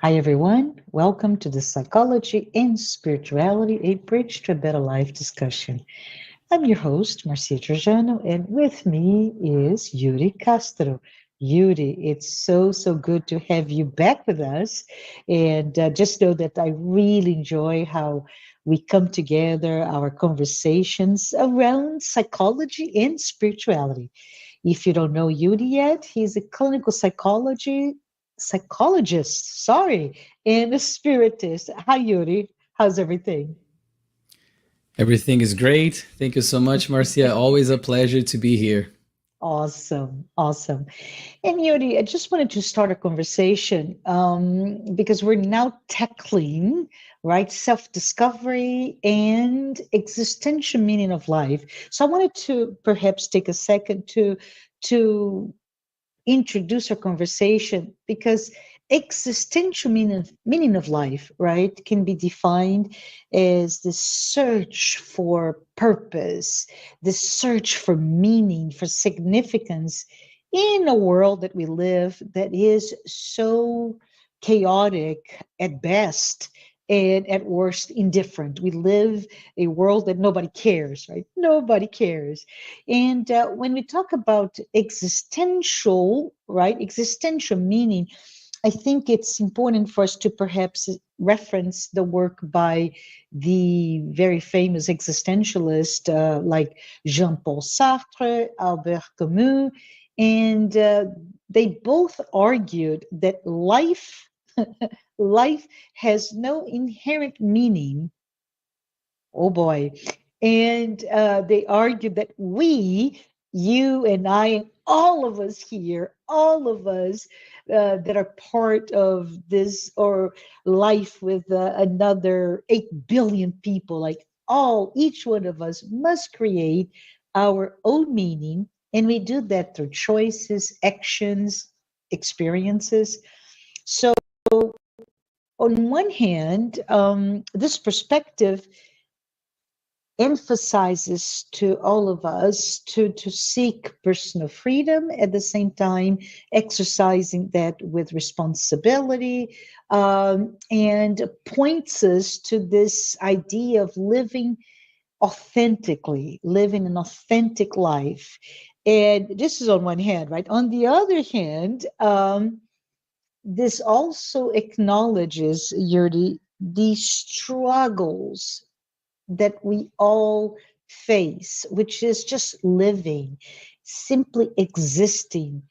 Hi, everyone. Welcome to the Psychology and Spirituality, a Bridge to a Better Life discussion. I'm your host, Marcia Trajano, and with me is Yuri Castro. Yuri, it's so good to have you back with us. And just know that I really enjoy how we come together, our conversations around psychology and spirituality. If you don't know Yuri yet, he's a clinical psychologist, sorry, and a spiritist. Hi, Yuri. How's everything? Everything is great. Thank you so much, Marcia. Always a pleasure to be here. Awesome. And Yuri, I just wanted to start a conversation because we're now tackling, right, self-discovery and existential meaning of life. So I wanted to perhaps take a second to introduce our conversation because existential meaning of life, right, can be defined as the search for purpose, the search for meaning, for significance in a world that we live that is so chaotic at best and at worst indifferent. We live a world that nobody cares, right? Nobody cares. And when we talk about existential, right, existential meaning, I think it's important for us to perhaps reference the work by the very famous existentialist like Jean-Paul Sartre, Albert Camus, and they both argued that life has no inherent meaning. Oh boy. And they argued that we, you and I, and all of us here, all of us that are part of this or life with another 8 billion people, like each one of us must create our own meaning. And we do that through choices, actions, experiences. So, on one hand, this perspective emphasizes to all of us to seek personal freedom at the same time exercising that with responsibility, and points us to this idea of living authentically, living an authentic life. And this is on one hand, right? On the other hand, this also acknowledges, Yuri, the struggles that we all face, which is just living, simply existing.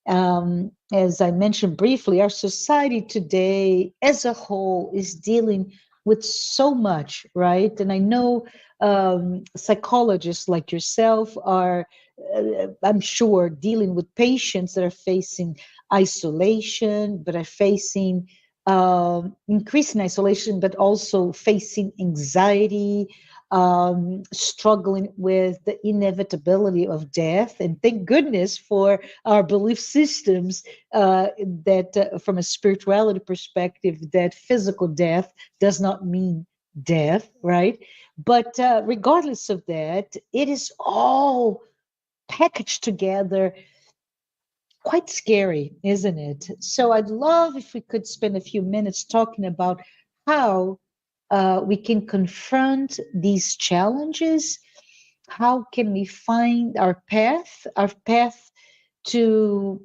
As I mentioned briefly, our society today as a whole is dealing with so much, right? And I know psychologists like yourself are, I'm sure, dealing with patients that are facing isolation, but are facing increasing isolation, but also facing anxiety, struggling with the inevitability of death. And thank goodness for our belief systems that, from a spirituality perspective, that physical death does not mean death, right? But regardless of that, it is all packaged together, quite scary, isn't it? So I'd love if we could spend a few minutes talking about how we can confront these challenges. How can we find our path to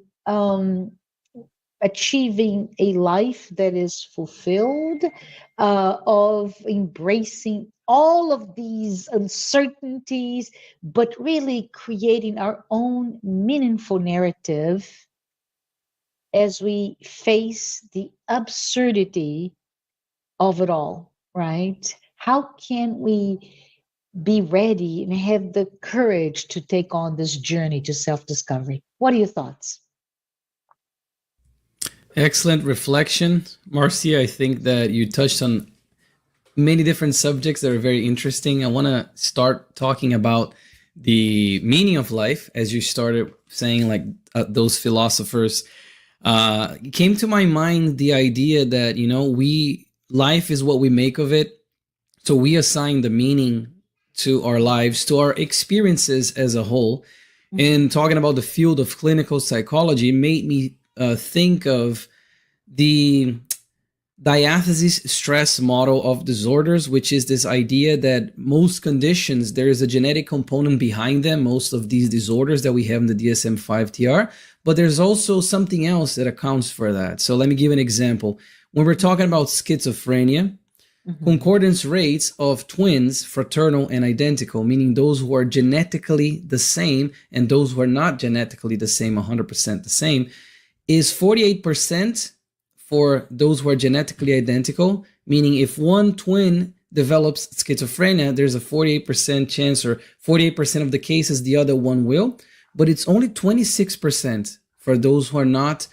achieving a life that is fulfilled, of embracing all of these uncertainties, but really creating our own meaningful narrative as we face the absurdity of it all, right? How can we be ready and have the courage to take on this journey to self discovery? What are your thoughts? Excellent reflection, Marcia. I think that you touched on many different subjects that are very interesting. I want to start talking about the meaning of life, as you started saying, like those philosophers. It came to my mind the idea that we life is what we make of it, so we assign the meaning to our lives, to our experiences as a whole. And talking about the field of clinical psychology made me think of the diathesis stress model of disorders, which is this idea that most conditions, there is a genetic component behind them, most of these disorders that we have in the DSM-5-TR, but there's also something else that accounts for that. So let me give an example. When we're talking about schizophrenia, concordance rates of twins, fraternal and identical, meaning those who are genetically the same and those who are not genetically the same, 100% the same, is 48% for those who are genetically identical, meaning if one twin develops schizophrenia, there's a 48% chance, or 48% of the cases the other one will, but it's only 26% for those who are not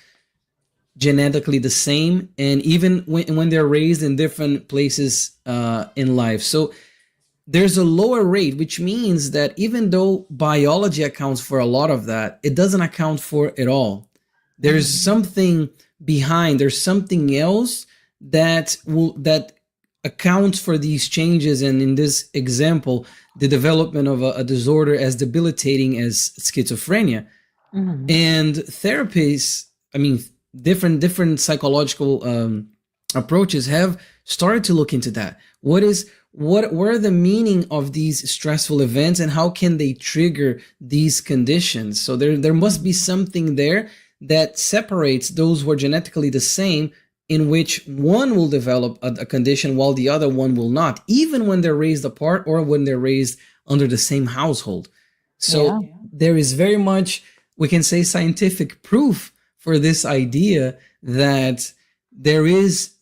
genetically the same, and even when they're raised in different places in life. So there's a lower rate, which means that even though biology accounts for a lot of that, it doesn't account for it all. There's something behind, there's something else that accounts for these changes. And in this example, the development of a disorder as debilitating as schizophrenia. And therapies, I mean, different psychological approaches have started to look into that. What are the meaning of these stressful events, and how can they trigger these conditions? So there must be something there that separates those who are genetically the same, in which one will develop a condition while the other one will not, even when they're raised apart or when they're raised under the same household. So there is very much, we can say, scientific proof for this idea that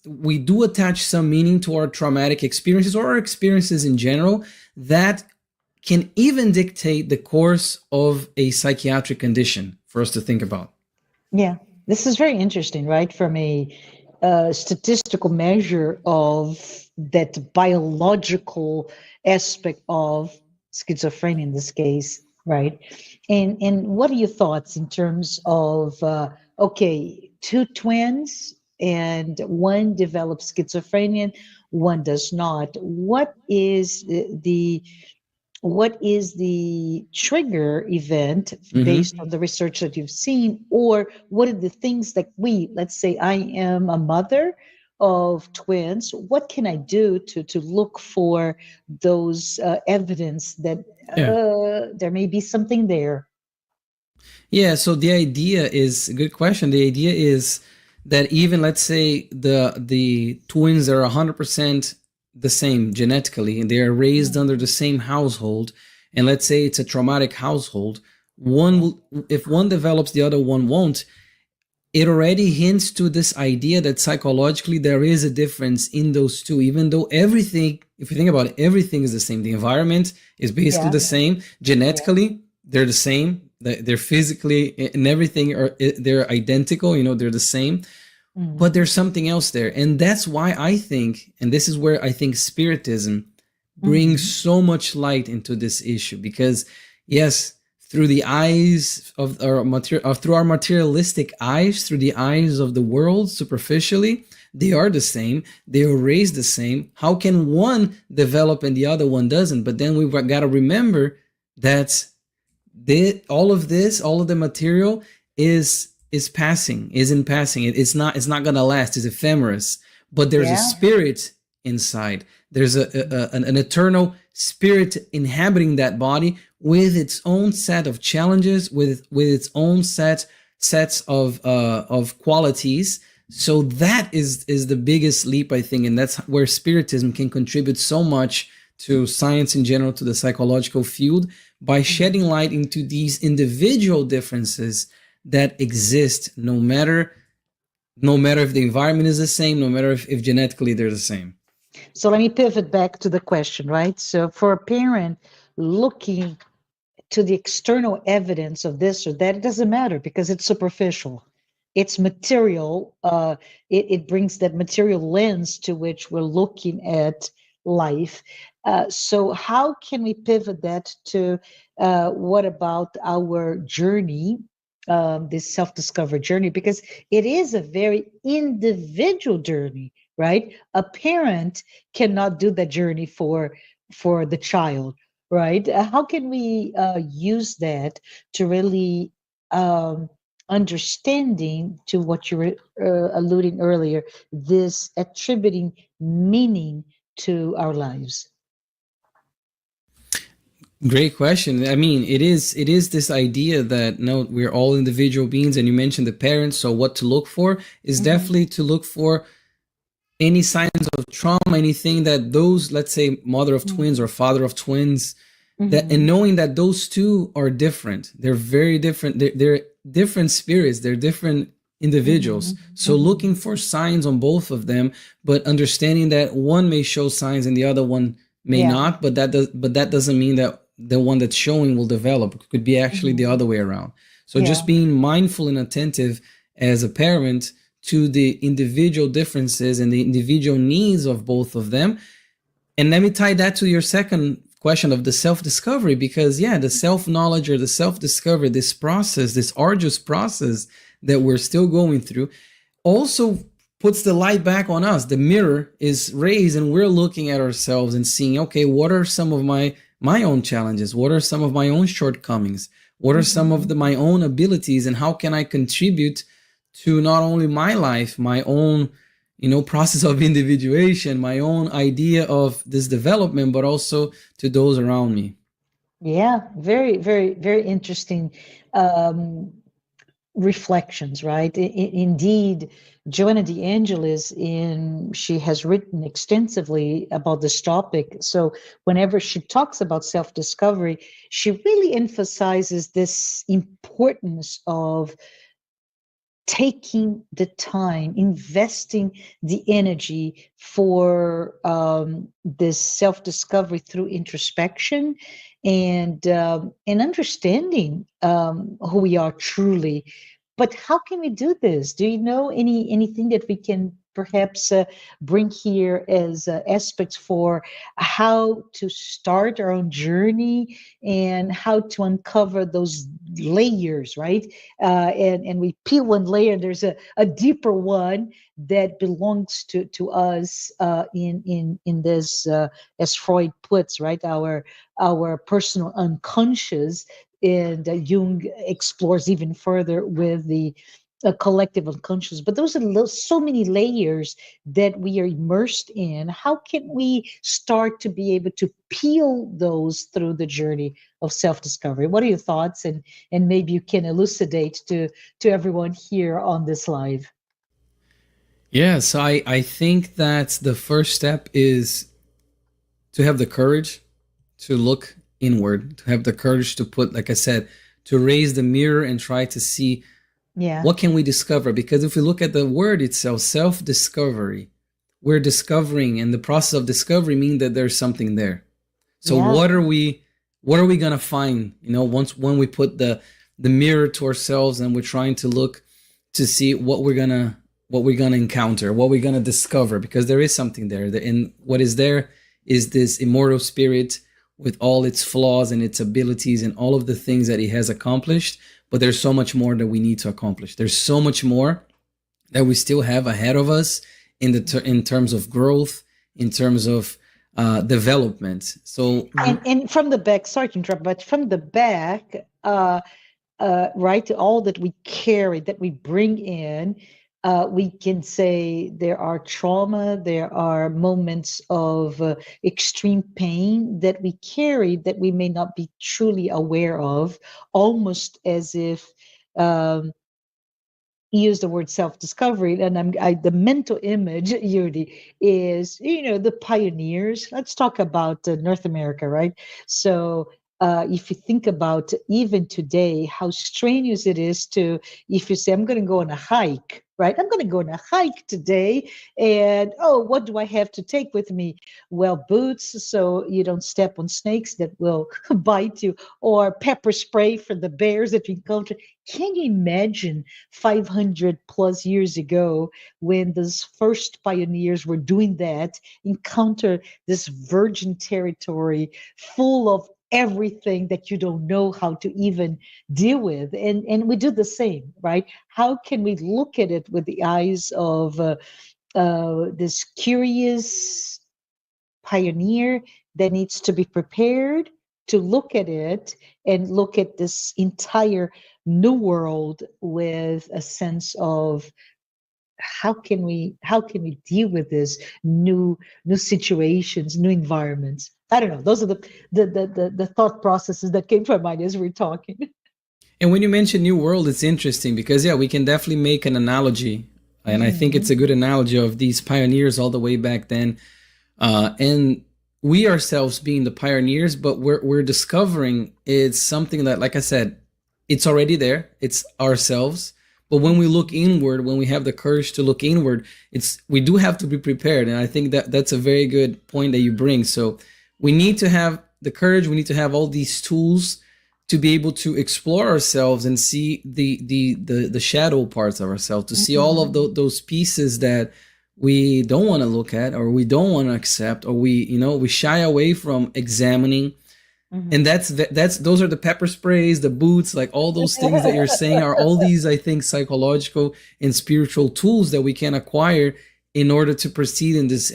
we do attach some meaning to our traumatic experiences or our experiences in general that can even dictate the course of a psychiatric condition for us to think about. Yeah, this is very interesting, right? From a statistical measure of that biological aspect of schizophrenia in this case, right? And what are your thoughts in terms of, okay, two twins and one develops schizophrenia, one does not. What is the trigger event based on the research that you've seen, or what are the things that let's say I am a mother of twins, what can I do to look for those evidence that there may be something there? Yeah, so the idea is a good question. The idea is that even, let's say, the twins are 100% the same genetically, and they are raised under the same household, and let's say it's a traumatic household, if one develops, the other one won't. It already hints to this idea that psychologically there is a difference in those two, even though everything, if you think about it, everything is the same. The environment is basically the same. Genetically, they're the same. They're physically and everything they're identical. They're the same. But there's something else there. And that's why I think, and this is where I think Spiritism brings so much light into this issue, because yes, through the eyes of our through our materialistic eyes, through the eyes of the world, superficially, they are the same. They are raised the same. How can one develop and the other one doesn't? But then we've got to remember that all of the material is passing, is in passing. It's not going to last. It's ephemeris. But there's a spirit inside. There's an eternal spirit inhabiting that body with its own set of challenges, with its own sets of qualities. So that is the biggest leap, I think, and that's where Spiritism can contribute so much to science in general, to the psychological field, by shedding light into these individual differences that exist, no matter if the environment is the same, no matter if genetically they're the same. So let me pivot back to the question, right? So for a parent looking to the external evidence of this or that, it doesn't matter because it's superficial. It's material. It brings that material lens to which we're looking at life. So how can we pivot that to what about our journey, this self-discovery journey? Because it is a very individual journey, right? A parent cannot do that journey for the child, right? How can we use that to really understanding to what you were alluding earlier, this attributing meaning to our lives? Great question. I mean, it is this idea that no, we're all individual beings, and you mentioned the parents. So what to look for is Mm-hmm. definitely to look for any signs of trauma, anything that those, let's say, mother of twins or father of twins, that, and Mm-hmm. knowing that those two are different. They're very different. They're different spirits. They're different Mm-hmm. individuals. So Mm-hmm. looking for signs on both of them, but understanding that one may show signs and the other one may Yeah. not. But that doesn't mean that the one that's showing will develop. It could be actually the Mm-hmm. other way around. So just Yeah. being mindful and attentive as a parent to the individual differences and the individual needs of both of them. And let me tie that to your second question of the self-discovery, because yeah, the self-knowledge or the self-discovery, this process, this arduous process that we're still going through, also puts the light back on us. The mirror is raised and we're looking at ourselves and seeing, okay, what are some of my own challenges? What are some of my own shortcomings? What are some of Mm-hmm. my own abilities, and how can I contribute to not only my life, my own, process of individuation, my own idea of this development, but also to those around me. Yeah, very, very, very interesting um, reflections, right? Indeed, Joanna de Angelis, she has written extensively about this topic. So whenever she talks about self-discovery, she really emphasizes this importance of taking the time, investing the energy for this self-discovery through introspection and understanding who we are truly. But how can we do this? Do you know anything that we can perhaps bring here as aspects for how to start our own journey and how to uncover those layers, right? And we peel one layer, and there's a deeper one that belongs to us in this, as Freud puts, right, our personal unconscious, and Jung explores even further with the collective unconscious. But those are so many layers that we are immersed in. How can we start to be able to peel those through the journey of self-discovery? What are your thoughts? And maybe you can elucidate to everyone here on this live. Yeah, so I think that the first step is to have the courage to look inward, to have the courage to put, like I said, to raise the mirror and try to see Yeah. what can we discover. Because if we look at the word itself, self-discovery, we're discovering, and the process of discovery means that there's something there. So Yeah. what are we gonna find? Once when we put the mirror to ourselves and we're trying to look to see what we're gonna encounter, what we're gonna discover, because there is something there. And what is there is this immortal spirit with all its flaws and its abilities and all of the things that he has accomplished. But there's so much more that we need to accomplish. There's so much more that we still have ahead of us in terms of growth, in terms of development. So And from the back, sorry to interrupt, but from the back, right, all that we carry, that we bring in, we can say there are trauma, there are moments of extreme pain that we carry that we may not be truly aware of, almost as if um, use the word self-discovery, and the mental image, Yuri, is the pioneers. Let's talk about North America, right? So if you think about even today, how strenuous it is to, if you say, I'm going to go on a hike, right? I'm going to go on a hike today, and oh, what do I have to take with me? Well, boots, so you don't step on snakes that will bite you, or pepper spray for the bears that we encounter. Can you imagine 500 plus years ago when those first pioneers were doing that, encounter this virgin territory full of everything that you don't know how to even deal with? And we do the same, right? How can we look at it with the eyes of this curious pioneer that needs to be prepared to look at it and look at this entire new world with a sense of how can we deal with this new situations, new environments. I don't know. Those are the thought processes that came to my mind as we're talking. And when you mention new world, it's interesting because yeah, we can definitely make an analogy, and I think it's a good analogy of these pioneers all the way back then, and we ourselves being the pioneers, but we're discovering it's something that, like I said, it's already there. It's ourselves. But when we look inward, when we have the courage to look inward, we do have to be prepared. And I think that that's a very good point that you bring. So we need to have the courage. We need to have all these tools to be able to explore ourselves and see the shadow parts of ourselves, to see all of those pieces that we don't want to look at, or we don't want to accept, or we shy away from examining. And that's those are the pepper sprays, the boots, like all those things that you're saying are all these, I think, psychological and spiritual tools that we can acquire in order to proceed in this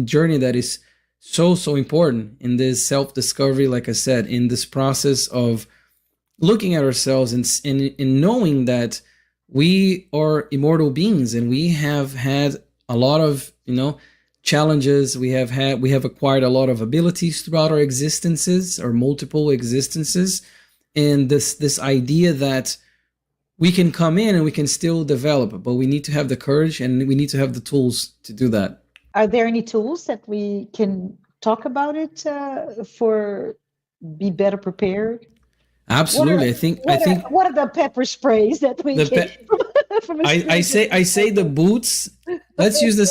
journey that is so important, in this self-discovery, like I said, in this process of looking at ourselves and knowing that we are immortal beings, and we have had a lot of challenges. We have acquired a lot of abilities throughout our existences, or multiple existences, and this idea that we can come in and we can still develop, but we need to have the courage and we need to have the tools to do that. Are there any tools that we can talk about it for be better prepared? Absolutely. What are the pepper sprays that we can from I say the boots. Let's use the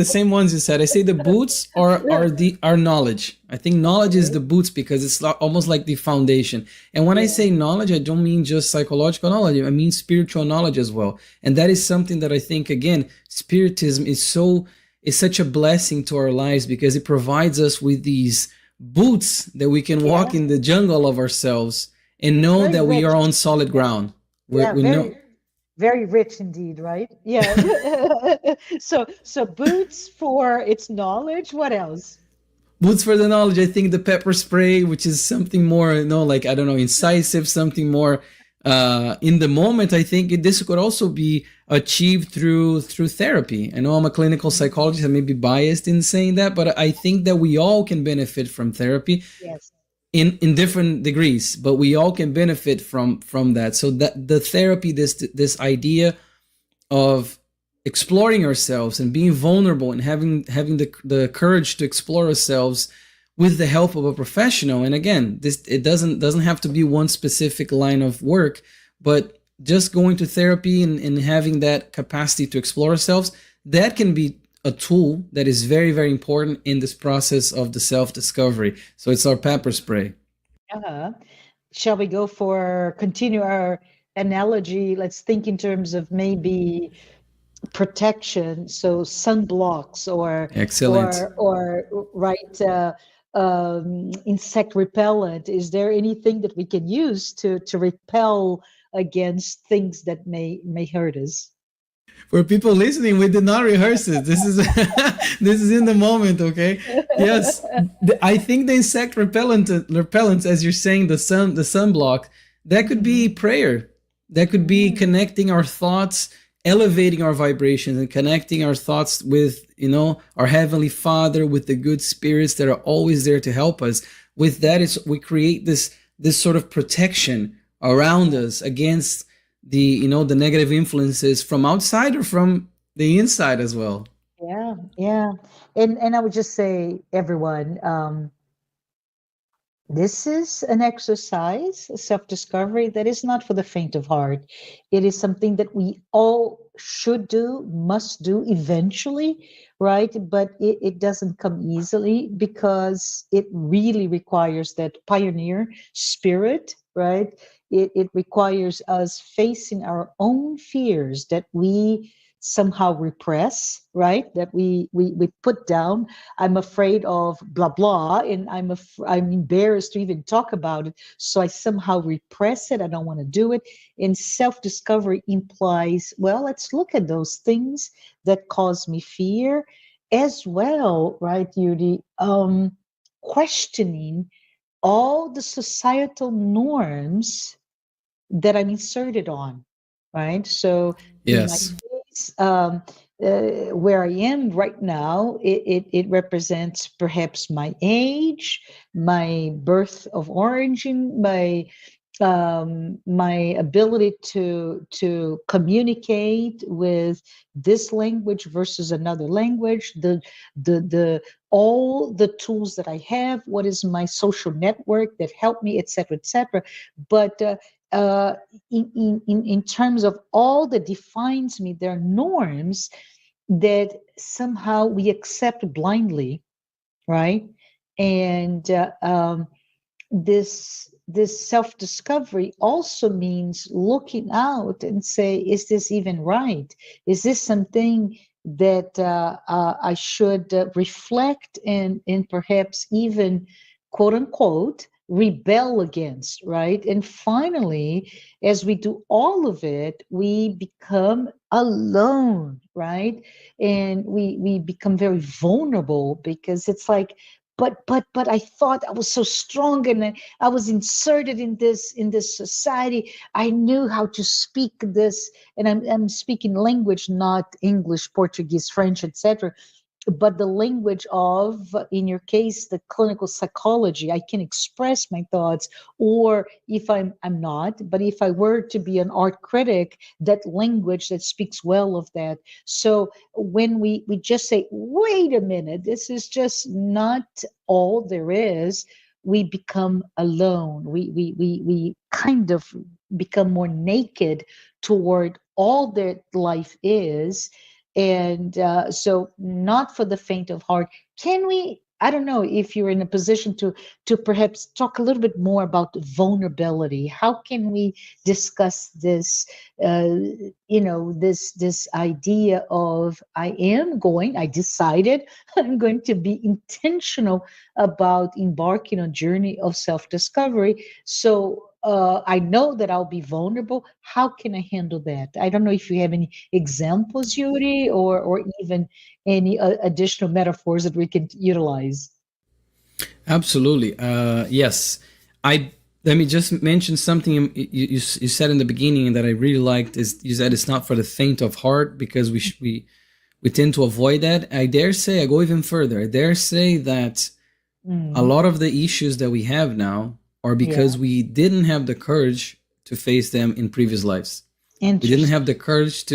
same ones you said. I say the boots are knowledge. I think knowledge is the boots because it's almost like the foundation. And when I say knowledge, I don't mean just psychological knowledge. I mean spiritual knowledge as well. And that is something that I think, again, spiritism is such a blessing to our lives, because it provides us with these boots that we can walk in the jungle of ourselves and know that we are on solid ground. Very rich indeed, right? Yeah. so boots for its knowledge. What else? Boots for the knowledge. I think the pepper spray, which is something more, like, I don't know, incisive, something more in the moment. I think this could also be achieved through therapy. I know I'm a clinical psychologist. I may be biased in saying that, but I think that we all can benefit from therapy. Yes. In different degrees, but we all can benefit from that. So that the therapy, this idea of exploring ourselves and being vulnerable and having the courage to explore ourselves with the help of a professional. And again, it doesn't have to be one specific line of work, but just going to therapy and having that capacity to explore ourselves, that can be a tool that is very, very important in this process of the self-discovery. So it's our pepper spray. Shall we continue our analogy? Let's think in terms of maybe protection. So sunblocks or excellent or right insect repellent. Is there anything that we can use to repel against things that may hurt us? For people listening, we did not rehearse it. This is this is in the moment, okay? Yes, I think the insect repellents, as you're saying, the sunblock, that could be prayer. That could be connecting our thoughts, elevating our vibrations, and connecting our thoughts with, our Heavenly Father, with the good spirits that are always there to help us. With that, we create this sort of protection around us against the negative influences from outside or from the inside as well. Yeah. And I would just say, everyone, this is an exercise, a self-discovery that is not for the faint of heart. It is something that we all should do, must do eventually, right? But it doesn't come easily, because it really requires that pioneer spirit, right? It requires us facing our own fears that we somehow repress, right? That we put down. I'm afraid of blah blah, and I'm embarrassed to even talk about it, so I somehow repress it. I don't want to do it. And self-discovery implies, well, let's look at those things that cause me fear as well, right, Yuri? Questioning all the societal norms that I'm inserted on, right? So in my Yes. case, where I am right now, it represents perhaps my age, my birth of origin, my ability to communicate with this language versus another language, the all the tools that I have, what is my social network that help me, etc., etc. But uh, in terms of all that defines me, there are norms that somehow we accept blindly, right? And this self-discovery also means looking out and say, is this even right? Is this something that I should reflect and perhaps even, quote unquote, rebel against, right? And finally, as we do all of it, we become alone, right? And we become very vulnerable, because it's like, but I thought I was so strong, and I was inserted in this society. I knew how to speak this, and I'm speaking language, not English, Portuguese, French, etc., but the language of, in your case, the clinical psychology. I can express my thoughts, or if I'm not, but if I were to be an art critic, that language that speaks well of that. So when we just say, wait a minute, this is just not all there is, we become alone. We kind of become more naked toward all that life is. And so, not for the faint of heart. Can we? I don't know if you're in a position to perhaps talk a little bit more about vulnerability. How can we discuss this? Uh, this idea of, I decided I'm going to be intentional about embarking on a journey of self-discovery. So I know that I'll be vulnerable. How can I handle that? I don't know if you have any examples, Yuri, or even any additional metaphors that we can utilize. Absolutely. Yes. I Let me just mention something you said in the beginning that I really liked. Is you said it's not for the faint of heart, because we tend to avoid that. I dare say, I go even further. I dare say that a Mm, lot of the issues that we have now are yeah, because we didn't have the courage to face them in previous lives. We didn't have interesting. the courage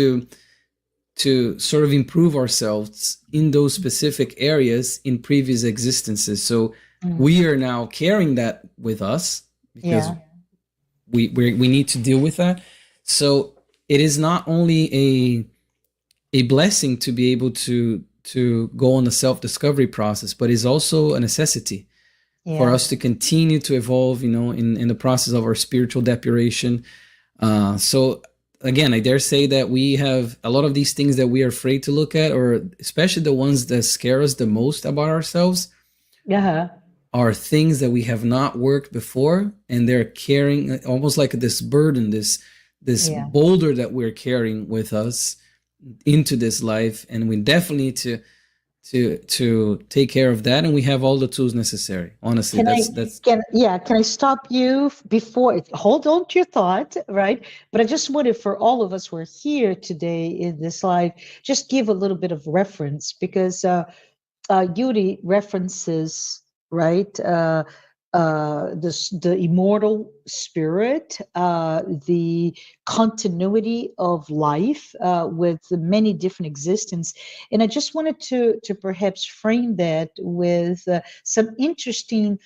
to sort of improve ourselves in those specific areas in previous existences. So Mm, we are now carrying that with us because yeah, we need to deal with that. So it is not only a blessing to be able to go on the self-discovery process, but is also a necessity for yeah, us to continue to evolve, in the process of our spiritual depuration. So again, I dare say that we have a lot of these things that we are afraid to look at, or especially the ones that scare us the most about ourselves, yeah, are things that we have not worked before, and they're carrying almost like this burden, this yeah. boulder that we're carrying with us into this life, and we definitely need to take care of that, and we have all the tools necessary. Honestly, Can I that's can I stop you before, hold on to your thought, right? But I just wanted, for all of us who are here today in this live, just give a little bit of reference, because Yuri references, right, the immortal spirit, the continuity of life with many different existence. And I just wanted to perhaps frame that with some interesting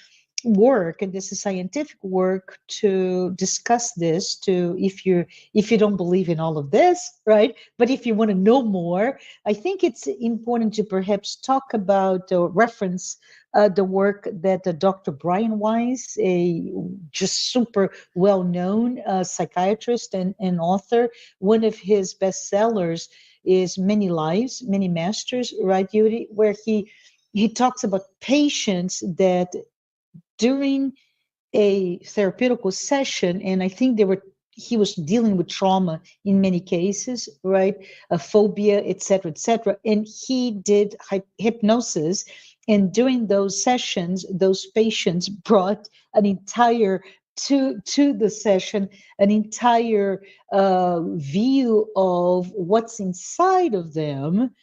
work, and this is scientific work, to discuss this, to, if you don't believe in all of this, right, but if you want to know more, I think it's important to perhaps talk about or reference the work that Dr. Brian Weiss, a just super well-known psychiatrist and author, one of his bestsellers is Many Lives, Many Masters, right, Yuri, where he talks about patients that during a therapeutical session, and I think he was dealing with trauma in many cases, right? A phobia, et cetera, et cetera. And he did hypnosis. And during those sessions, those patients brought an entire to the session an entire view of what's inside of them,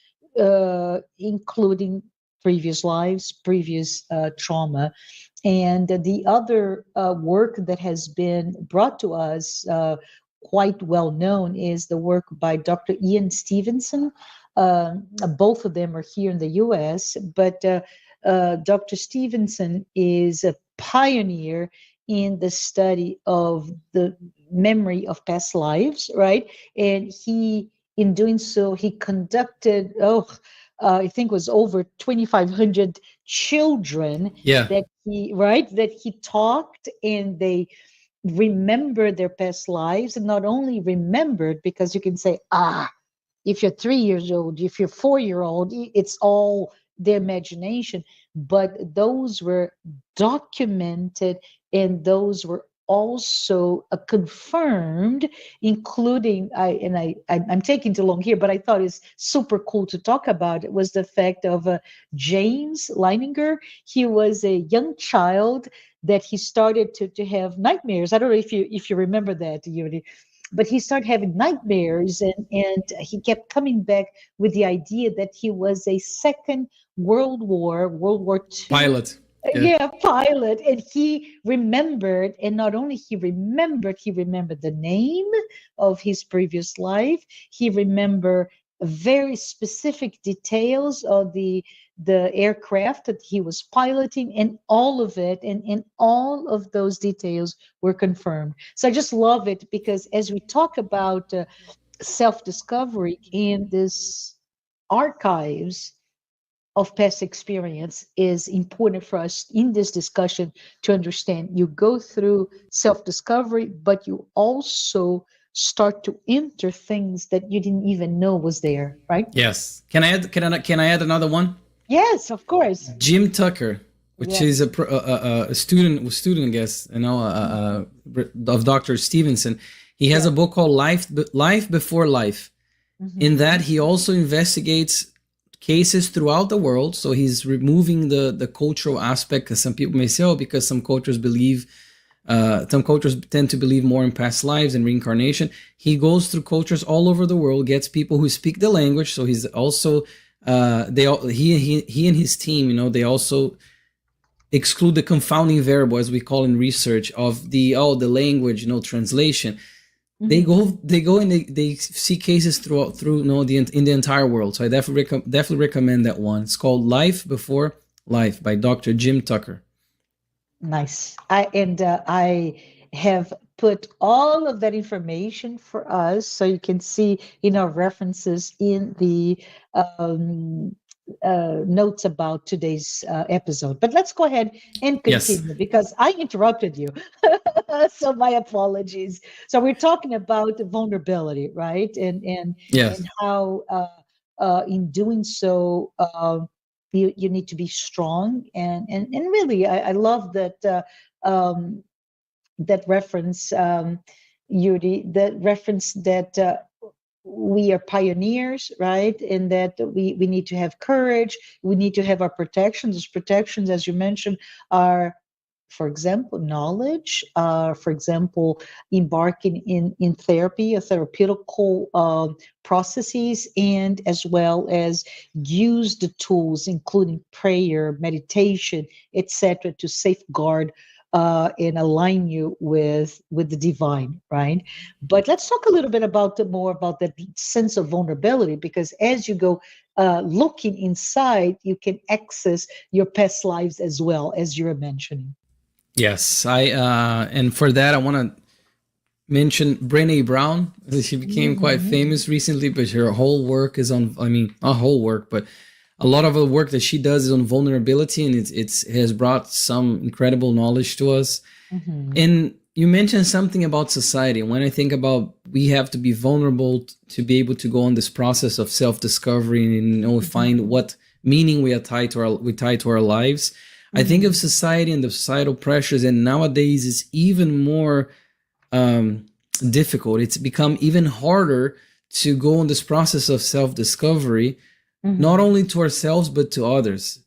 including previous lives, previous trauma. And the other work that has been brought to us, quite well known, is the work by Dr. Ian Stevenson. Both of them are here in the US, but Dr. Stevenson is a pioneer in the study of the memory of past lives, right? And he, in doing so, he conducted, I think it was over 2,500 children Yeah. that he talked, and they remembered their past lives, and not only remembered, because you can say, if you're 3 years old, if you're 4-year-old, it's all their imagination, but those were documented, and those were also confirmed, including I'm taking too long here, but I thought it's super cool to talk about. It was the fact of James Leininger. He was a young child that he started to have nightmares. I don't know if you remember that, Yuri, but he started having nightmares, and he kept coming back with the idea that he was a Second World War II Pilot. yeah, pilot. And he remembered, and not only he remembered the name of his previous life. He remembered very specific details of the aircraft that he was piloting, and all of it, and all of those details were confirmed. So I just love it, because as we talk about self-discovery in this archives of past experience, is important for us in this discussion to understand. You go through self-discovery, but you also start to enter things that you didn't even know was there, right? Yes. Can I add another one? Yes, of course. Jim Tucker, which is a student, I guess, of Dr. Stevenson. He has a book called Life Before Life. Mm-hmm. In that, he also investigates cases throughout the world. So he's removing the cultural aspect, because some people may say, because some cultures tend to believe more in past lives and reincarnation. He goes through cultures all over the world, gets people who speak the language. So he's also he and his team, they also exclude the confounding variable, as we call in research, of the language, translation. Mm-hmm. They go and they see cases through in the entire world. So I definitely recommend that one. It's called Life Before Life by Dr. Jim Tucker. Nice. I have put all of that information for us, so you can see our references in the notes about today's episode. But let's go ahead and continue, because I interrupted you. So my apologies. So we're talking about vulnerability, right? And how in doing so, you need to be strong. And really, I love that that reference, Yuri, that reference that we are pioneers, right? And that we need to have courage. We need to have our protections. Those protections, as you mentioned, are, for example, knowledge, for example, embarking in therapy, therapeutical processes, and as well as use the tools, including prayer, meditation, etc., to safeguard and align you with the divine, right? But let's talk a little bit more about that sense of vulnerability, because as you go looking inside, you can access your past lives as well, as you were mentioning. Yes, and for that I want to mention Brene Brown. She became quite famous recently, but her whole work is on, not whole work, but a lot of the work that she does is on vulnerability, and it has brought some incredible knowledge to us. Mm-hmm. And you mentioned something about society. When I think about, we have to be vulnerable to be able to go on this process of self-discovery and find what meaning we tie to our lives. Mm-hmm. I think of society and the societal pressures, and nowadays it's even more difficult. It's become even harder to go on this process of self-discovery, not only to ourselves, but to others.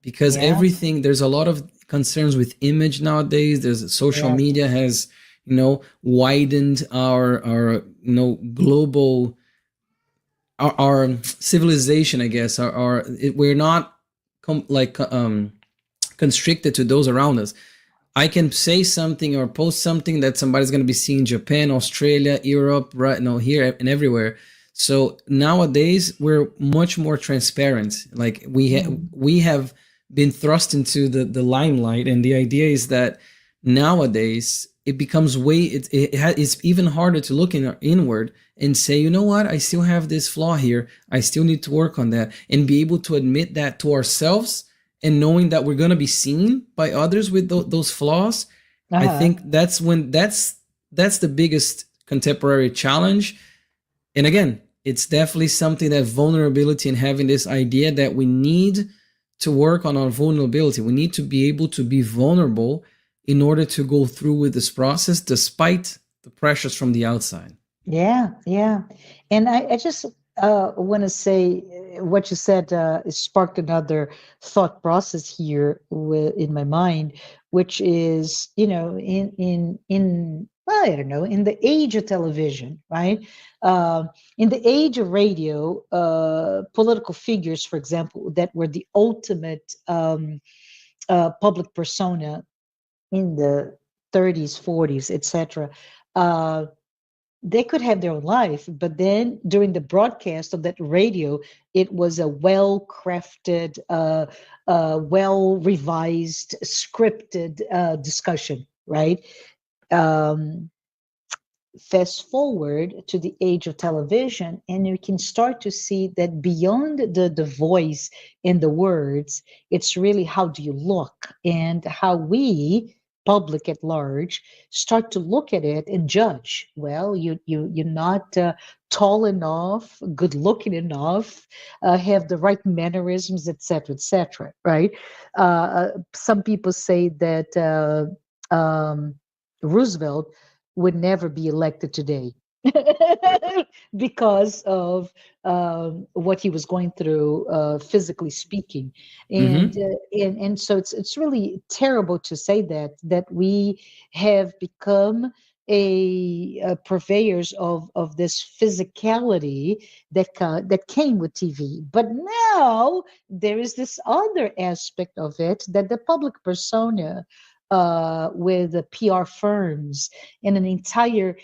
Because everything, there's a lot of concerns with image nowadays. There's social Yes. media has, widened our global, our civilization, I guess. We're not constricted to those around us. I can say something or post something that somebody's going to be seeing in Japan, Australia, Europe, right? No, here and everywhere. So nowadays we're much more transparent. Like we have been thrust into the limelight, and the idea is that nowadays it becomes it's even harder to look inward and say, you know what, I still have this flaw here. I still need to work on that, and be able to admit that to ourselves, and knowing that we're going to be seen by others with those flaws. I Uh-huh. think that's the biggest contemporary challenge. And again, it's definitely something, that vulnerability, and having this idea that we need to work on our vulnerability. We need to be able to be vulnerable in order to go through with this process despite the pressures from the outside. Yeah, yeah. And I just want to say what you said sparked another thought process here in my mind, which is, in well, I don't know, in the age of television, right? In the age of radio, political figures, for example, that were the ultimate public persona in the 30s, 40s, etc. They could have their own life, but then during the broadcast of that radio, it was a well crafted, well revised, scripted discussion, right? Um, Fast forward to the age of television, and you can start to see that beyond the voice and the words, it's really how do you look, and how we, public at large, start to look at it and judge. Well, you're not tall enough, good looking enough, have the right mannerisms, etc., right? Some people say that Roosevelt would never be elected today because of what he was going through, physically speaking, and, Mm-hmm. and so it's really terrible to say that we have become purveyors of this physicality that came with TV. But now there is this other aspect of it, that the public persona, with the PR firms and an entire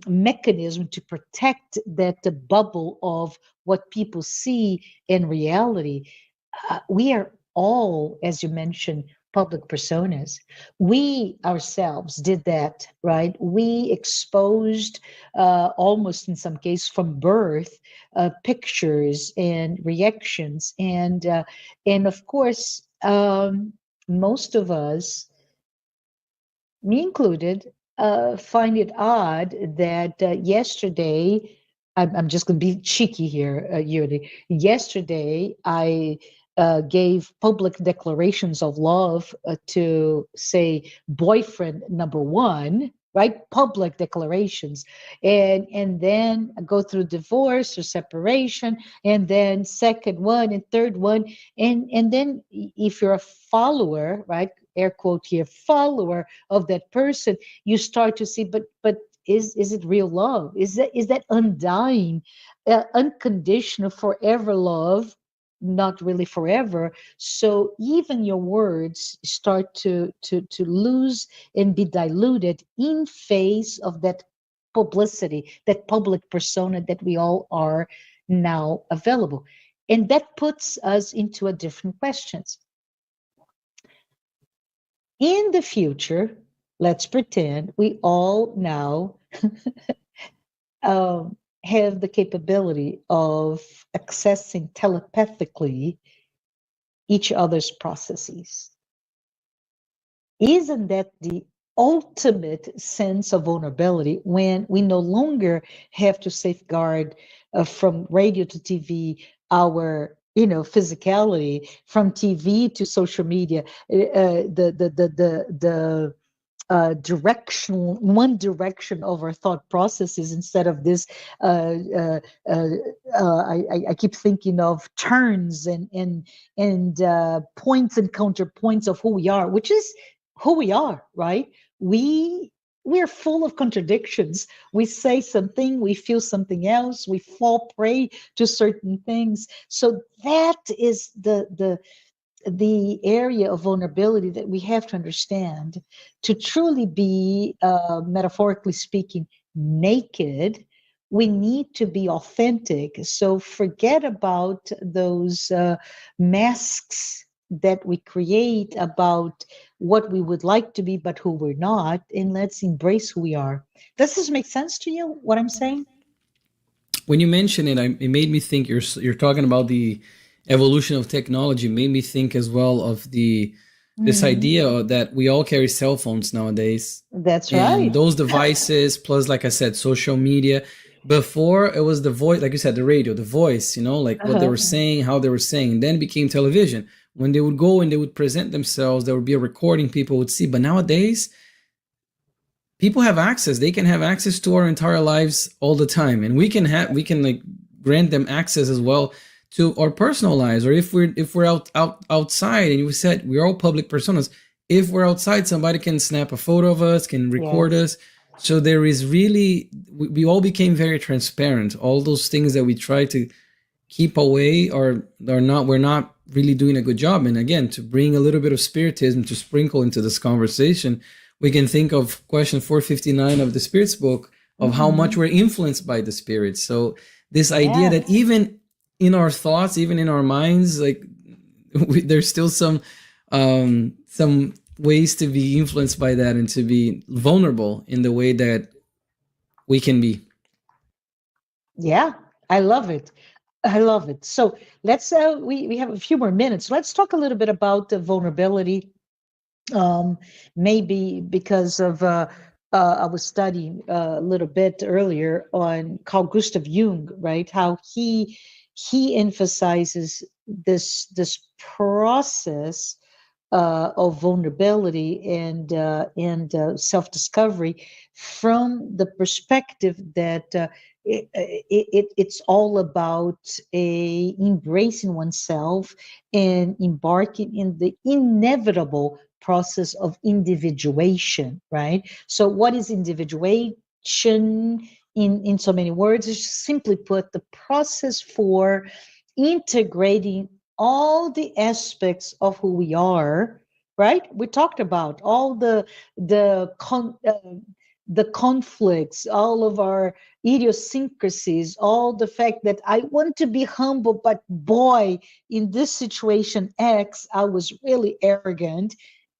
mechanism to protect that the bubble of what people see in reality. We are all, as you mentioned, public personas. We ourselves did that, right? We exposed, almost in some cases from birth, pictures and reactions, and of course, most of us, me included, find it odd that yesterday, I'm just going to be cheeky here, Yuri. Yesterday, I gave public declarations of love to, say, boyfriend number one, right? Public declarations, and then go through divorce or separation, and then second one and third one, and then if you're a follower, right? Air quote here, follower of that person, you start to see, but is it real love? Is that undying, unconditional, forever love? Not really forever. So even your words start to lose and be diluted in face of that publicity, that public persona that we all are now available. And that puts us into a different questions. In the future, let's pretend we all now have the capability of accessing telepathically each other's processes. Isn't that the ultimate sense of vulnerability, when we no longer have to safeguard, from radio to TV, our physicality, from TV to social media, the directional, one direction of our thought processes instead of this. Uh, uh, uh, I keep thinking of turns and points and counterpoints of who we are, which is who we are, right? We're full of contradictions. We say something, we feel something else, we fall prey to certain things. So that is the area of vulnerability that we have to understand to truly be, metaphorically speaking, naked. We need to be authentic. So forget about those masks that we create about what we would like to be, but who we're not, and let's embrace who we are. Does this make sense to you, what I'm saying? When you mention it, it made me think you're talking about the evolution of technology. Made me think as well of this idea that we all carry cell phones nowadays, That's and right. those devices plus, like I said, social media. Before it was the voice, like you said, the radio, the voice, like what they were saying, how they were saying, and then it became television. When they would go and they would present themselves, there would be a recording people would see. But nowadays, people have access. They can have access to our entire lives all the time, and we can like grant them access as well to our personal lives. Or if we're outside, and you said we're all public personas, if we're outside, somebody can snap a photo of us, can record us. So there is really, we all became very transparent. All those things that we try to keep away are not, we're not really doing a good job. And again, to bring a little bit of spiritism to sprinkle into this conversation, we can think of question 459 of the Spirits book, of how much we're influenced by the spirits. So this idea that even in our thoughts, even in our minds, like there's still some ways to be influenced by that and to be vulnerable in the way that we can be. Yeah, I love it. I love it. So let's we have a few more minutes. Let's talk a little bit about the vulnerability. Maybe because of I was studying a little bit earlier on Carl Gustav Jung, right? How he emphasizes this process of vulnerability and self-discovery from the perspective that it's all about embracing oneself and embarking in the inevitable process of individuation, right? So what is individuation in so many words? Is simply put, the process for integrating all the aspects of who we are, right? We talked about all the the conflicts, all of our idiosyncrasies, all the fact that I want to be humble, but boy, in this situation X, I was really arrogant,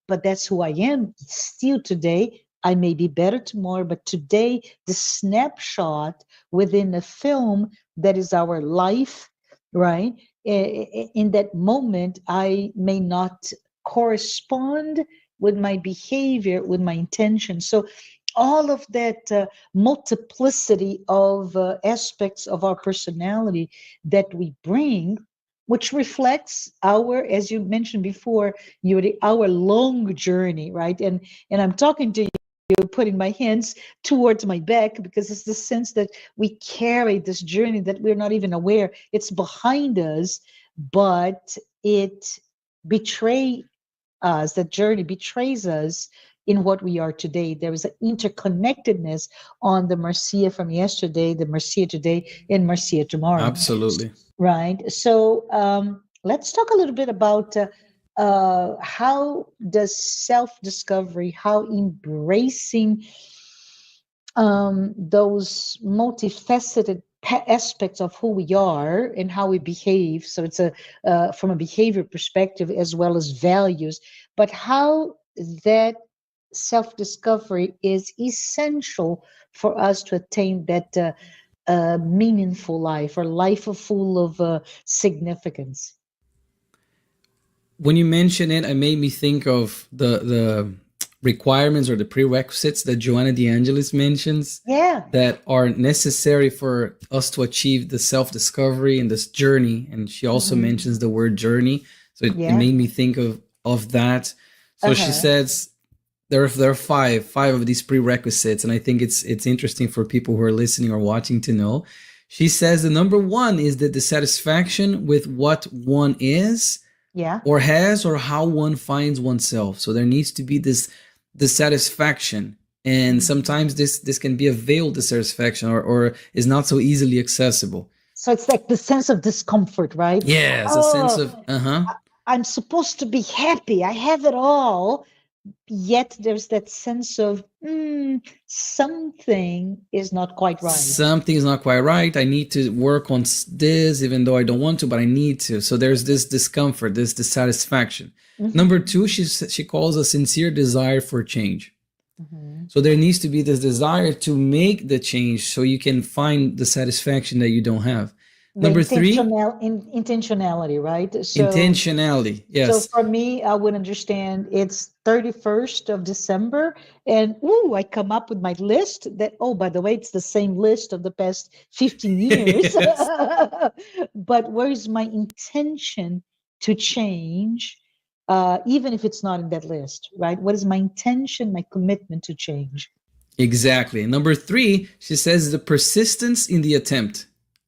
but that's who I am still today. I may be better tomorrow, but today, the snapshot within a film that is our life, right? In that moment, I may not correspond with my behavior, with my intention. So all of that multiplicity of aspects of our personality that we bring, which reflects our, as you mentioned before, Yuri, our long journey, right? And I'm talking to you, putting my hands towards my back, because it's the sense that we carry this journey that we're not even aware it's behind us, but it betrays us, that journey betrays us in what we are today. There is an interconnectedness on the Marcia from yesterday, the Marcia today, and Marcia tomorrow. Absolutely. Right. So let's talk a little bit about how does self-discovery, how embracing those multifaceted aspects of who we are and how we behave. So it's a from a behavior perspective as well as values, but how that self-discovery is essential for us to attain that meaningful life, or life full of significance. When you mention it, it made me think of the requirements or the prerequisites that Joanna de Angelis mentions, that are necessary for us to achieve the self-discovery and this journey. And she also mentions the word journey. So it made me think of that. So she says, there are five of these prerequisites, and I think it's interesting for people who are listening or watching to know. She says the number one is the dissatisfaction with what one is, Yeah. or has, or how one finds oneself. So there needs to be this dissatisfaction, and sometimes this can be a veiled dissatisfaction, or is not so easily accessible. So it's like the sense of discomfort, right? Yes, a sense of I'm supposed to be happy. I have it all. Yet there's that sense of something is not quite right. something is not quite right. I need to work on this, even though I don't want to, but I need to. So there's this discomfort, this dissatisfaction. Number two, she calls a sincere desire for change. So there needs to be this desire to make the change so you can find the satisfaction that you don't have. Number three, intentionality, right? So, intentionality, yes. So for me, I would understand it's 31st of December, and I come up with my list that, by the way, it's the same list of the past 15 years. But where's my intention to change, even if it's not in that list, right? What is my intention, my commitment to change? Exactly. Number three, she says the persistence in the attempt.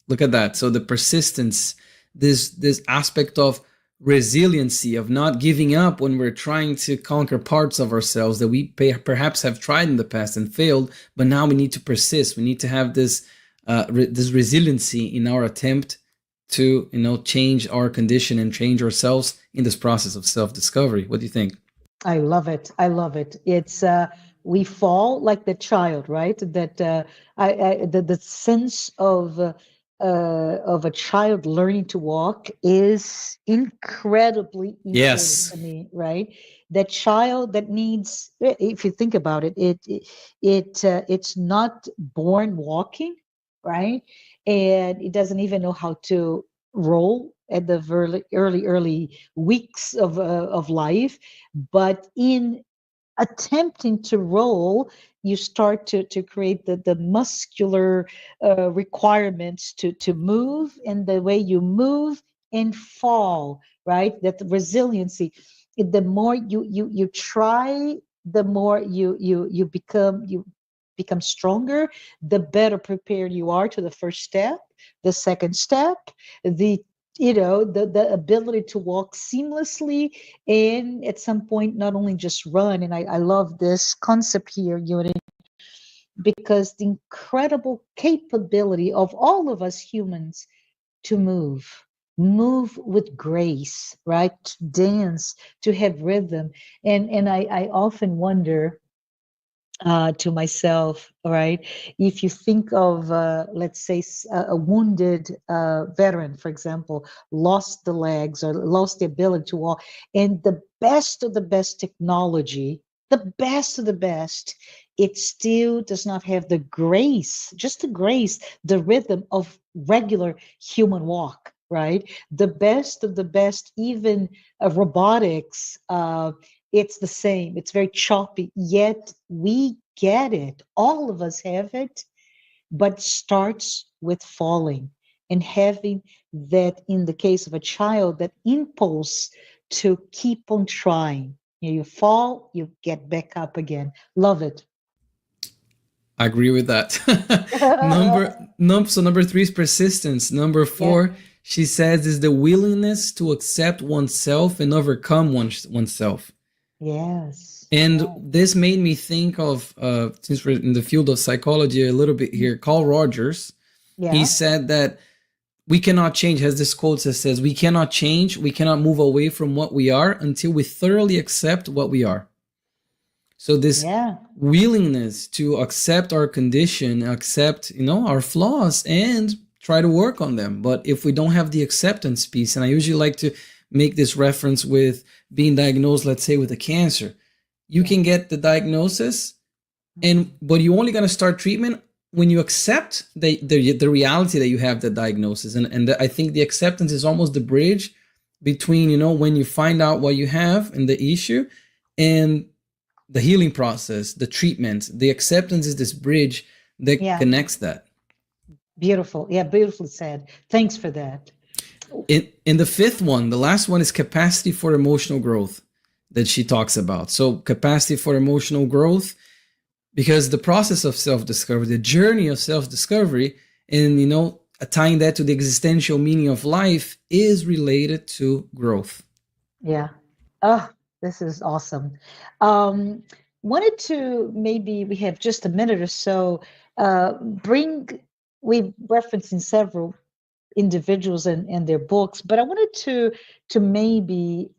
Look at that. So the persistence, this aspect of resiliency, of not giving up when we're trying to conquer parts of ourselves that we perhaps have tried in the past and failed, but now we need to persist. We need to have this this resiliency in our attempt to change our condition and change ourselves in this process of self-discovery. What do you think? I love it. I love it. It's we fall like the child, right? That the sense of a child learning to walk is incredibly important to me, right? That child that needs, if you think about it, it's not born walking, right? And it doesn't even know how to roll at the early weeks of life, but in attempting to roll, you start to create the muscular requirements to move, and the way you move and fall, right? That resiliency. The more you try, the more you become stronger, the better prepared you are to the first step, the second step, the ability to walk seamlessly, and at some point not only just run. And I love this concept here, Yuri, because the incredible capability of all of us humans to move with grace, right? To dance, to have rhythm. And I often wonder to myself, right? If you think of, let's say, a wounded veteran, for example, lost the legs or lost the ability to walk, and the best of the best technology, the best of the best, it still does not have the grace, just the grace, the rhythm of regular human walk, right? The best of the best, even robotics, it's the same. It's very choppy, yet we get it. All of us have it, but starts with falling and having that, in the case of a child, that impulse to keep on trying. You fall, you get back up again. Love it. I agree with that. So number three is persistence. Number four, she says, is the willingness to accept oneself and overcome oneself. Yes. And this made me think of, since we're in the field of psychology a little bit here, Carl Rogers. He said that we cannot change, has this quote that says, we cannot change, we cannot move away from what we are until we thoroughly accept what we are. So this willingness to accept our condition, accept, our flaws, and try to work on them. But if we don't have the acceptance piece, and I usually like to make this reference with being diagnosed, let's say, with a cancer. You can get the diagnosis, but you're only going to start treatment when you accept the reality that you have the diagnosis. And I think the acceptance is almost the bridge between, when you find out what you have and the issue, and the healing process, the treatment. The acceptance is this bridge that connects that. Beautiful. Yeah, beautifully said. Thanks for that. In the fifth one, the last one, is capacity for emotional growth. that she talks about. So capacity for emotional growth, because the process of self-discovery, the journey of self-discovery, and tying that to the existential meaning of life is related to growth. Yeah. Oh, this is awesome. Um, Wanted to, maybe we have just a minute or so, bring, we referenced in several individuals and their books, but I wanted to maybe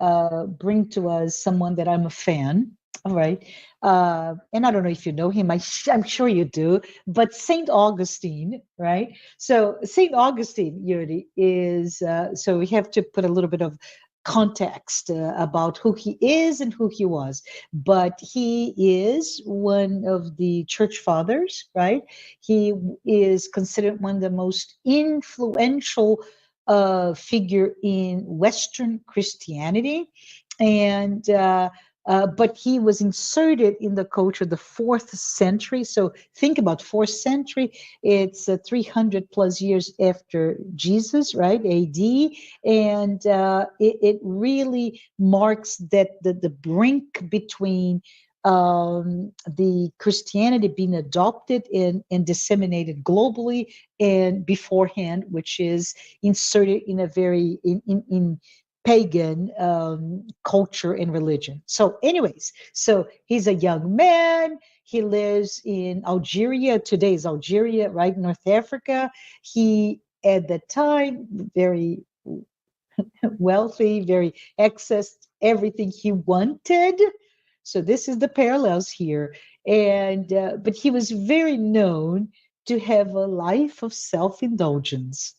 bring to us someone that I'm a fan. All right. And I don't know if you know him. I'm sure you do. But Saint Augustine, right? So Saint Augustine, Yuri, is so we have to put a little bit of context about who he is and who he was. But he is one of the church fathers, right? He is considered one of the most influential figure in Western Christianity, and but he was inserted in the culture the 4th century. So think about 4th century. It's 300 plus years after Jesus, right? AD, and it really marks that the brink between the Christianity being adopted and disseminated globally, and beforehand, which is inserted in a very in pagan culture and religion. So, anyways, so he's a young man. He lives in Algeria. Today is Algeria, right? North Africa. He, at that time, very wealthy, very accessed everything he wanted. So this is the parallels here. And but he was very known to have a life of self-indulgence,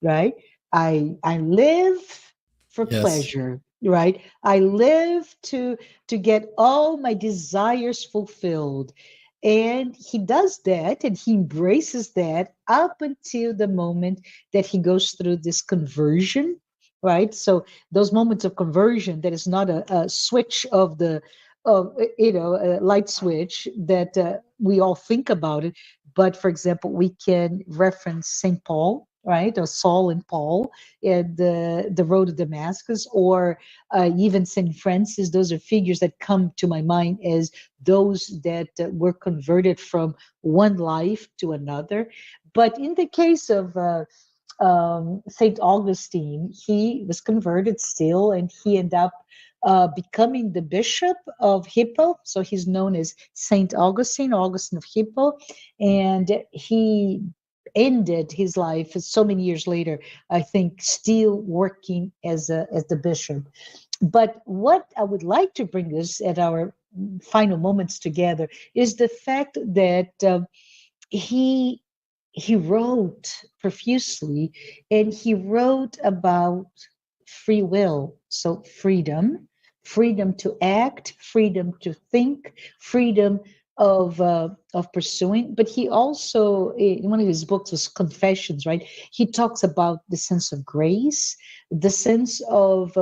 right? I live for Yes. pleasure, right? I live to get all my desires fulfilled. And he does that and he embraces that up until the moment that he goes through this conversion, right? So those moments of conversion, that is not a switch of the of a light switch that we all think about it. But for example, we can reference Saint Paul, right, or Saul and Paul, and the road to Damascus, or even Saint Francis. Those are figures that come to my mind as those that were converted from one life to another. But in the case of Saint Augustine, he was converted still, and he ended up becoming the bishop of Hippo. So he's known as Saint Augustine, Augustine of Hippo, and he ended his life so many years later, I think, still working as the bishop. But what I would like to bring us at our final moments together is the fact that he he wrote profusely, and he wrote about free will. So freedom to act, freedom to think, freedom of pursuing. But he also, in one of his books was Confessions, right? He talks about the sense of grace, the sense of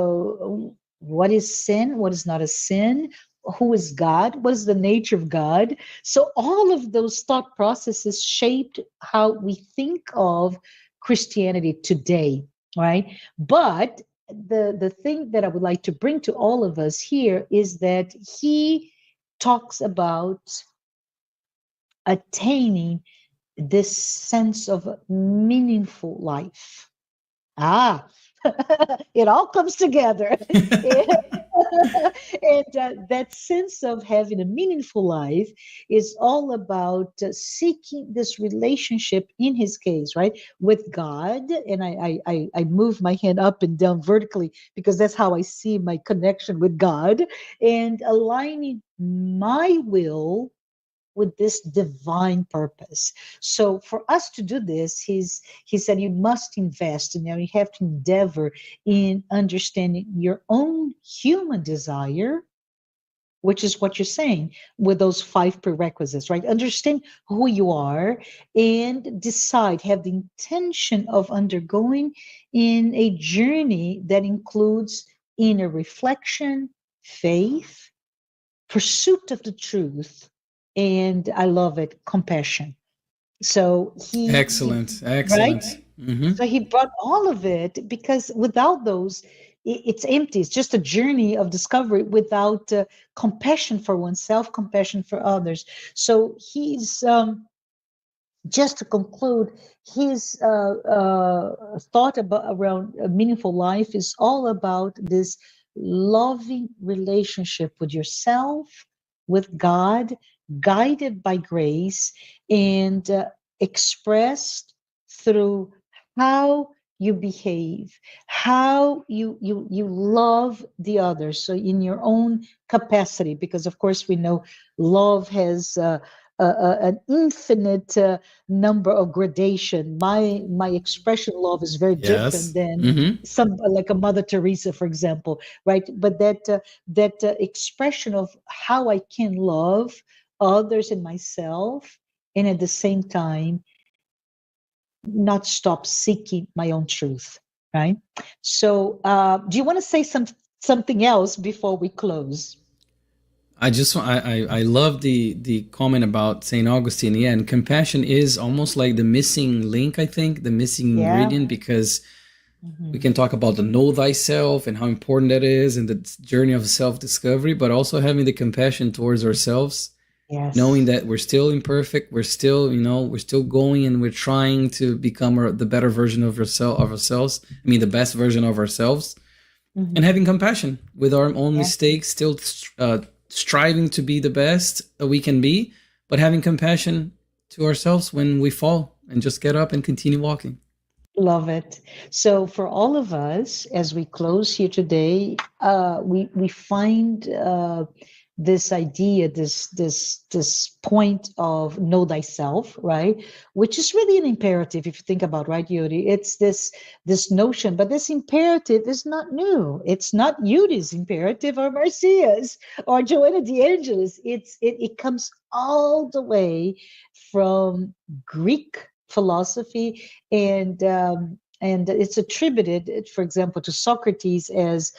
what is sin, what is not a sin, who is God, what is the nature of God. So all of those thought processes shaped how we think of Christianity today, right? But the thing that I would like to bring to all of us here is that he talks about attaining this sense of meaningful life. Ah, it all comes together. And that sense of having a meaningful life is all about seeking this relationship, in his case, right, with God. And I move my hand up and down vertically because that's how I see my connection with God, and aligning my will with this divine purpose. So for us to do this, he said you must invest, and now you have to endeavor in understanding your own human desire, which is what you're saying with those 5 prerequisites, right? Understand who you are and decide, have the intention of undergoing in a journey that includes inner reflection, faith, pursuit of the truth, and I love it, compassion. So he Excellent. right. Excellent. Hmm. So he brought all of it, because without those, it's empty. It's just a journey of discovery without compassion for oneself, compassion for others. So he's just to conclude, his thought about around a meaningful life is all about this loving relationship with yourself, with God, guided by grace, and expressed through how you behave, how you love the others. So in your own capacity, because of course we know love has an infinite number of gradation. My expression love is very different Yes. than Mm-hmm. some like a Mother Teresa, for example, right? But that expression of how I can love others and myself, and at the same time not stop seeking my own truth, right? So, do you want to say something else before we close? I love the comment about Saint Augustine. Yeah, and compassion is almost like the missing link. I think the missing Yeah. ingredient, because we Mhm. can talk about the know thyself and how important that is and the journey of self discovery, but also having the compassion towards ourselves, knowing Yes. that we're still imperfect, we're still, we're still going and we're trying to become the better version of ourselves. I mean, the best version of ourselves, and Mhm. having compassion with our own Yeah. mistakes, still striving to be the best that we can be, but having compassion to ourselves when we fall and just get up and continue walking. Love it. So for all of us, as we close here today, we find this idea, this point of know thyself, right? Which is really an imperative if you think about, right, Yuri? It's this notion, but this imperative is not new. It's not Yuri's imperative or Marcia's or Joanna de Angelis. It comes all the way from Greek philosophy, and it's attributed, for example, to Socrates as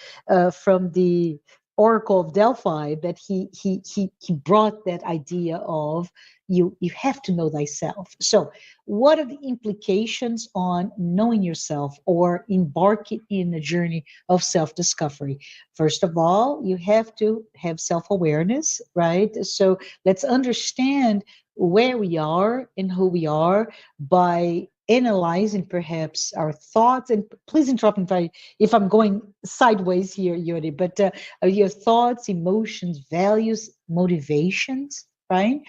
from the Oracle of Delphi, that he brought that idea of you have to know thyself. So, what are the implications on knowing yourself or embarking in a journey of self discovery? First of all, you have to have self awareness, right? So let's understand where we are and who we are by analyzing perhaps our thoughts. And please interrupt me if I'm going sideways here, Yuri, but your thoughts, emotions, values, motivations, right?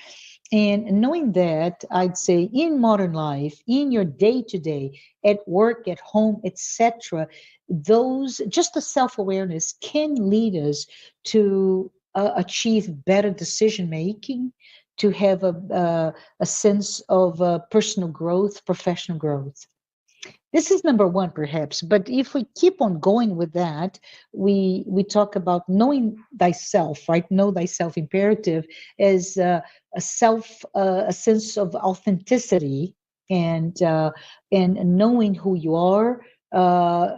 And knowing that, I'd say in modern life, in your day to day, at work, at home, etc., those just the self awareness can lead us to achieve better decision making, to have a sense of personal growth, professional growth. This is number one, perhaps. But if we keep on going with that, we talk about knowing thyself, right? Know thyself imperative as a sense of authenticity, and knowing who you are. Uh,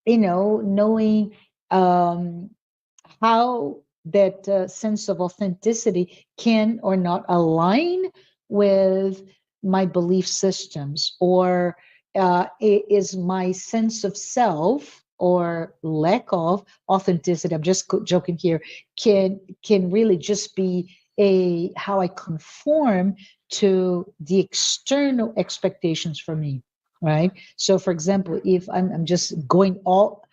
knowing um, how that sense of authenticity can or not align with my belief systems, or is my sense of self or lack of authenticity, I'm just joking here, can really just be a how I conform to the external expectations for me, right? So for example, if I'm just going all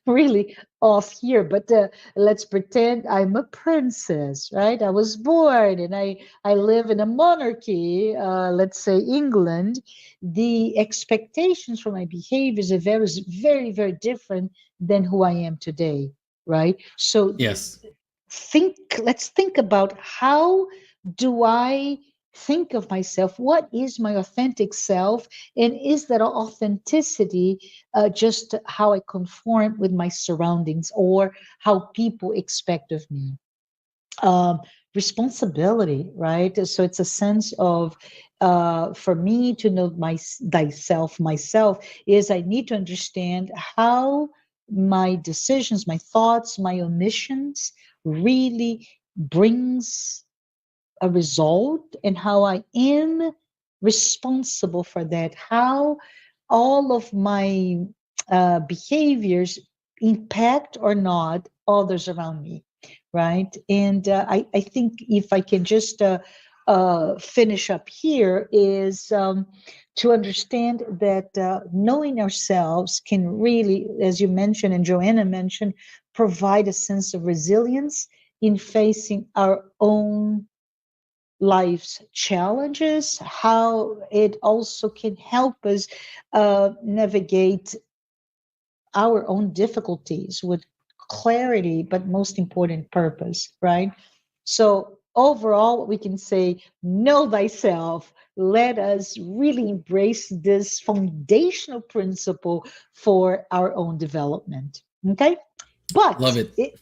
really off here, but let's pretend I'm a princess, right? I was born and I live in a monarchy, let's say England. The expectations for my behaviors are very, very different than who I am today, right? So Yes. let's think about how do I think of myself? What is my authentic self? And is that authenticity just how I conform with my surroundings or how people expect of me? um, Responsibility, right? So it's a sense of, for me to know myself is I need to understand how my decisions, my thoughts, my omissions really brings a result, and how I am responsible for that. How all of my behaviors impact or not others around me, right? And I think if I can just finish up here is to understand that knowing ourselves can really, as you mentioned and Joanna mentioned, provide a sense of resilience in facing our own life's challenges, how it also can help us navigate our own difficulties with clarity, but most important, purpose, right? So, overall, we can say, know thyself. Let us really embrace this foundational principle for our own development. Okay. Love But it.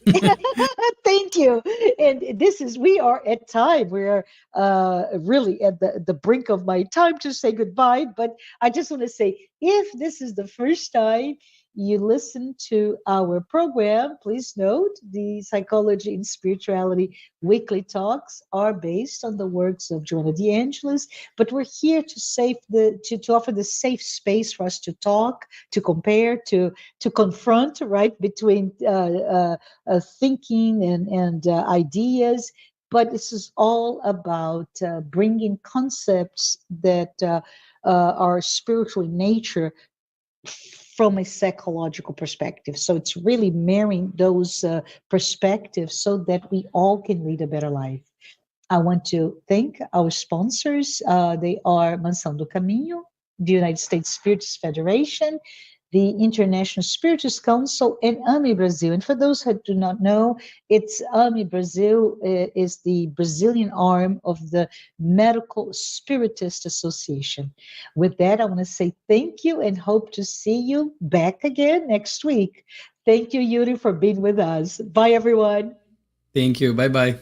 thank you. And this is, we are at time. We are really at the brink of my time to say goodbye. But I just want to say, if this is the first time you listen to our program, please note the Psychology and Spirituality weekly talks are based on the works of Joanna de Angelis, but we're here to save to offer the safe space for us to talk, to compare, to confront, right, between thinking and ideas. But this is all about bringing concepts that are spiritual in nature from a psychological perspective. So it's really marrying those perspectives so that we all can lead a better life. I want to thank our sponsors. They are Mansão do Caminho, the United States Spiritists Federation, the International Spiritists Council, and AMI Brazil. And for those who do not know, it's AMI Brazil is the Brazilian arm of the Medical Spiritist Association. With that, I want to say thank you and hope to see you back again next week. Thank you, Yuri, for being with us. Bye, everyone. Thank you. Bye bye.